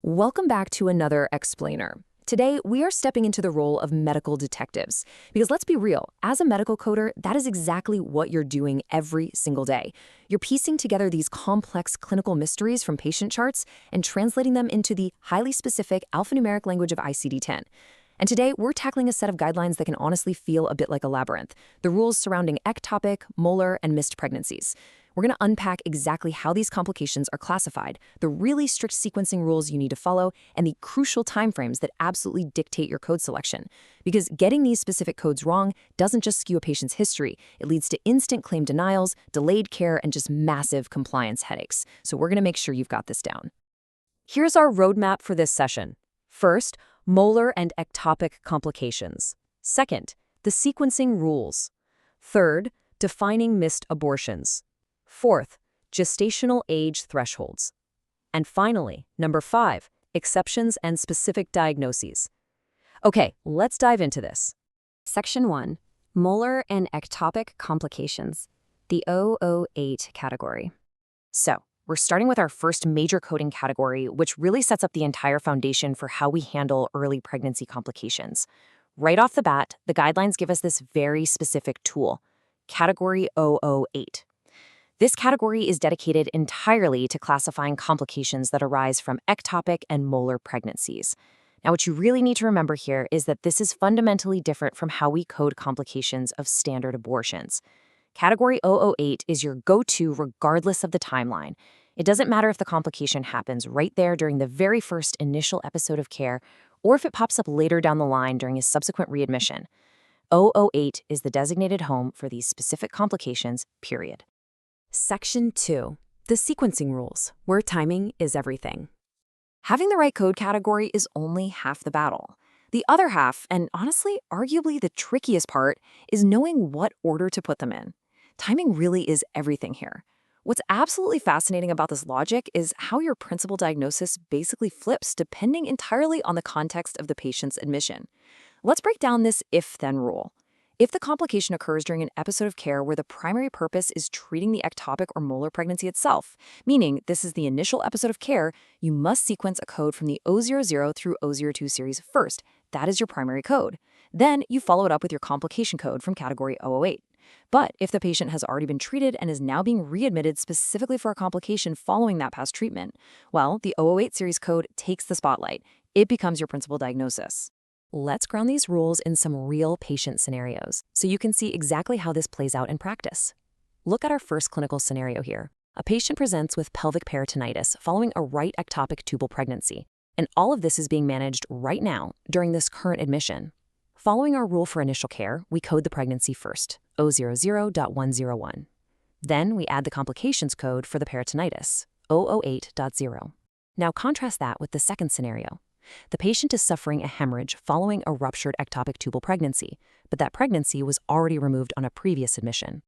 Welcome back to another explainer. Today, we are stepping into the role of medical detectives. Because let's be real, as a medical coder, that is exactly what you're doing every single day. You're piecing together these complex clinical mysteries from patient charts and translating them into the highly specific alphanumeric language of ICD-10. And today, we're tackling a set of guidelines that can honestly feel a bit like a labyrinth, the rules surrounding ectopic, molar, and missed pregnancies. We're going to unpack exactly how these complications are classified, the really strict sequencing rules you need to follow, and the crucial timeframes that absolutely dictate your code selection. Because getting these specific codes wrong doesn't just skew a patient's history, it leads to instant claim denials, delayed care, and just massive compliance headaches. So we're going to make sure you've got this down. Here's our roadmap for this session. First, molar and ectopic complications. Second, the sequencing rules. Third, defining missed abortions. Fourth, gestational age thresholds. And finally, number 5, exceptions and specific diagnoses. Okay, let's dive into this. Section 1, molar and ectopic complications, the 008 category. So, we're starting with our first major coding category, which really sets up the entire foundation for how we handle early pregnancy complications. Right off the bat, the guidelines give us this very specific tool, Category 008. This category is dedicated entirely to classifying complications that arise from ectopic and molar pregnancies. Now, what you really need to remember here is that this is fundamentally different from how we code complications of standard abortions. Category 008 is your go-to regardless of the timeline. It doesn't matter if the complication happens right there during the very first initial episode of care, or if it pops up later down the line during a subsequent readmission. 008 is the designated home for these specific complications, period. Section 2, the sequencing rules, where timing is everything. Having the right code category is only half the battle. The other half, and honestly, arguably the trickiest part, is knowing what order to put them in. Timing really is everything here. What's absolutely fascinating about this logic is how your principal diagnosis basically flips depending entirely on the context of the patient's admission. Let's break down this if-then rule. If the complication occurs during an episode of care where the primary purpose is treating the ectopic or molar pregnancy itself, meaning this is the initial episode of care, you must sequence a code from the 000 through 002 series first. That is your primary code. Then you follow it up with your complication code from category 008. But if the patient has already been treated and is now being readmitted specifically for a complication following that past treatment, well, the 008 series code takes the spotlight. It becomes your principal diagnosis. Let's ground these rules in some real patient scenarios so you can see exactly how this plays out in practice. Look at our first clinical scenario here. A patient presents with pelvic peritonitis following a right ectopic tubal pregnancy, and all of this is being managed right now during this current admission. Following our rule for initial care, we code the pregnancy first, 000.101. Then we add the complications code for the peritonitis, 008.0. Now contrast that with the second scenario. The patient is suffering a hemorrhage following a ruptured ectopic tubal pregnancy, but that pregnancy was already removed on a previous admission.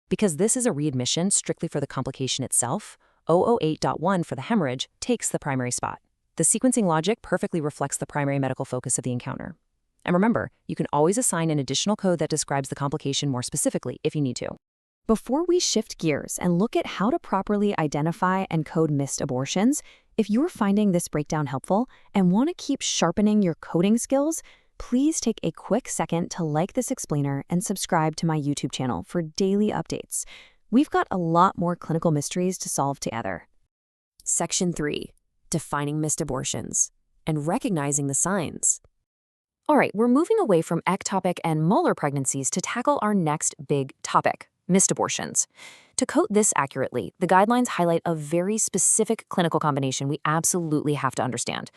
Because this is a readmission strictly for the complication itself, 008.1 for the hemorrhage takes the primary spot. The sequencing logic perfectly reflects the primary medical focus of the encounter. And remember, you can always assign an additional code that describes the complication more specifically if you need to. Before we shift gears and look at how to properly identify and code missed abortions, if you're finding this breakdown helpful and want to keep sharpening your coding skills, please take a quick second to like this explainer and subscribe to my YouTube channel for daily updates. We've got a lot more clinical mysteries to solve together. Section 3, defining missed abortions and recognizing the signs. All right, we're moving away from ectopic and molar pregnancies to tackle our next big topic, missed abortions. To code this accurately, the guidelines highlight a very specific clinical combination we absolutely have to understand.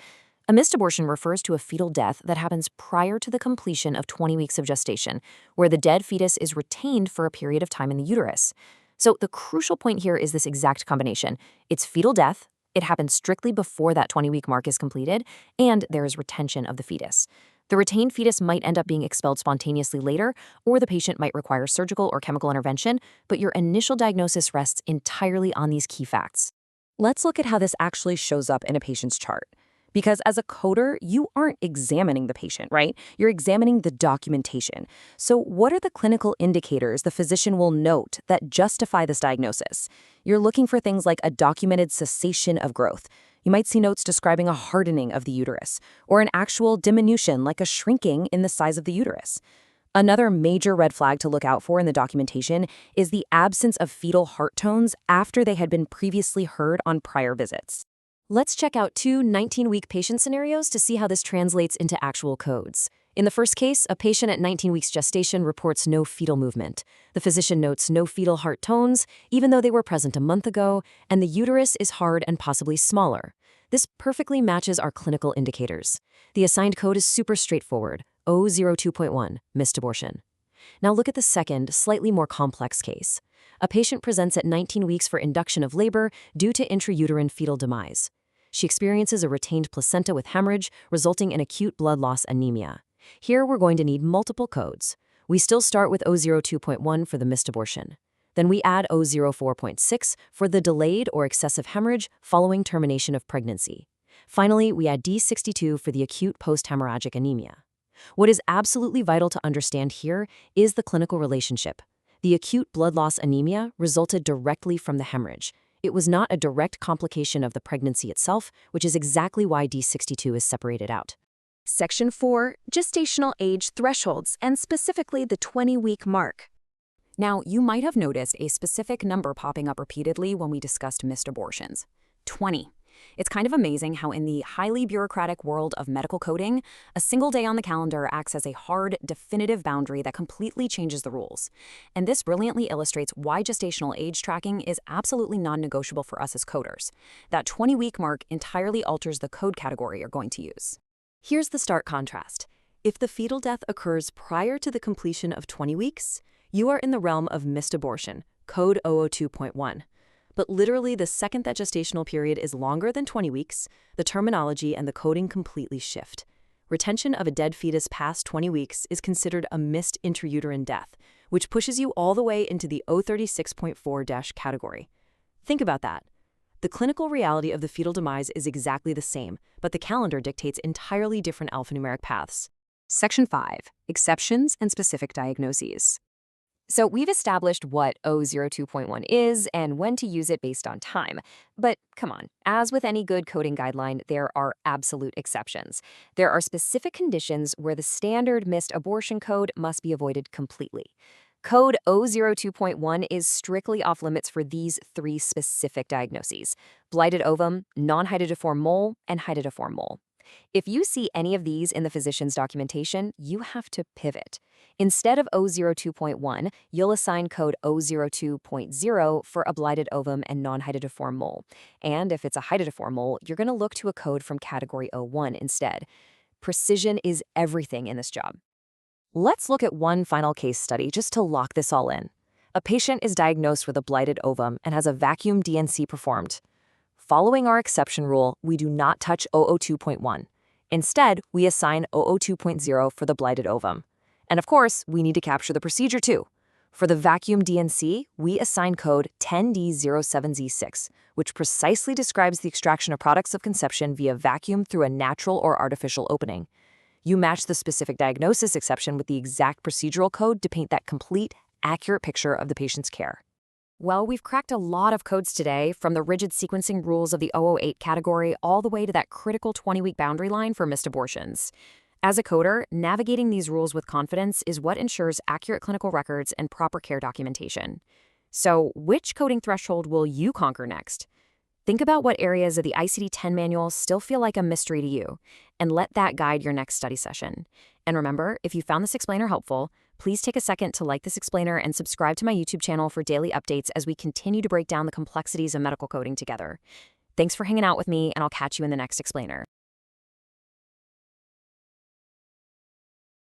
A missed abortion refers to a fetal death that happens prior to the completion of 20 weeks of gestation, where the dead fetus is retained for a period of time in the uterus. So the crucial point here is this exact combination. It's fetal death, it happens strictly before that 20-week mark is completed, and there is retention of the fetus. The retained fetus might end up being expelled spontaneously later, or the patient might require surgical or chemical intervention, but your initial diagnosis rests entirely on these key facts. Let's look at how this actually shows up in a patient's chart. Because as a coder, you aren't examining the patient, right? You're examining the documentation. So what are the clinical indicators the physician will note that justify this diagnosis? You're looking for things like a documented cessation of growth. You might see notes describing a hardening of the uterus, or an actual diminution like a shrinking in the size of the uterus. Another major red flag to look out for in the documentation is the absence of fetal heart tones after they had been previously heard on prior visits. Let's check out two 19-week patient scenarios to see how this translates into actual codes. In the first case, a patient at 19 weeks gestation reports no fetal movement. The physician notes no fetal heart tones, even though they were present a month ago, and the uterus is hard and possibly smaller. This perfectly matches our clinical indicators. The assigned code is super straightforward, O02.1, missed abortion. Now look at the second, slightly more complex case. A patient presents at 19 weeks for induction of labor due to intrauterine fetal demise. She experiences a retained placenta with hemorrhage, resulting in acute blood loss anemia. Here we're going to need multiple codes. We still start with O02.1 for the missed abortion. Then we add O04.6 for the delayed or excessive hemorrhage following termination of pregnancy. Finally, we add D62 for the acute post-hemorrhagic anemia. What is absolutely vital to understand here is the clinical relationship. The acute blood loss anemia resulted directly from the hemorrhage. It was not a direct complication of the pregnancy itself, which is exactly why D62 is separated out. Section 4, Gestational Age Thresholds, and specifically the 20-week mark. Now, you might have noticed a specific number popping up repeatedly when we discussed missed abortions. 20. It's kind of amazing how in the highly bureaucratic world of medical coding, a single day on the calendar acts as a hard, definitive boundary that completely changes the rules. And this brilliantly illustrates why gestational age tracking is absolutely non-negotiable for us as coders. That 20-week mark entirely alters the code category you're going to use. Here's the stark contrast. If the fetal death occurs prior to the completion of 20 weeks, you are in the realm of missed abortion, code 002.1. But literally the second that gestational period is longer than 20 weeks, the terminology and the coding completely shift. Retention of a dead fetus past 20 weeks is considered a missed intrauterine death, which pushes you all the way into the 036.4- category. Think about that. The clinical reality of the fetal demise is exactly the same, but the calendar dictates entirely different alphanumeric paths. Section 5. Exceptions and specific diagnoses. So we've established what O02.1 is and when to use it based on time. But come on, as with any good coding guideline, there are absolute exceptions. There are specific conditions where the standard missed abortion code must be avoided completely. Code O02.1 is strictly off limits for these three specific diagnoses: blighted ovum, non-hydatiform mole, and hydatiform mole. If you see any of these in the physician's documentation, you have to pivot. Instead of O02.1, you'll assign code O02.0 for a blighted ovum and non-hydatiform mole. And if it's a hydatiform mole, you're going to look to a code from category 01 instead. Precision is everything in this job. Let's look at one final case study just to lock this all in. A patient is diagnosed with a blighted ovum and has a vacuum DNC performed. Following our exception rule, we do not touch 002.1. Instead, we assign 002.0 for the blighted ovum. And of course, we need to capture the procedure too. For the vacuum DNC, we assign code 10D07Z6, which precisely describes the extraction of products of conception via vacuum through a natural or artificial opening. You match the specific diagnosis exception with the exact procedural code to paint that complete, accurate picture of the patient's care. Well, we've cracked a lot of codes today, from the rigid sequencing rules of the 008 category all the way to that critical 20-week boundary line for missed abortions. As a coder, navigating these rules with confidence is what ensures accurate clinical records and proper care documentation. So, which coding threshold will you conquer next? Think about what areas of the ICD-10 manual still feel like a mystery to you, and let that guide your next study session. And remember, if you found this explainer helpful, please take a second to like this explainer and subscribe to my YouTube channel for daily updates as we continue to break down the complexities of medical coding together. Thanks for hanging out with me, and I'll catch you in the next explainer.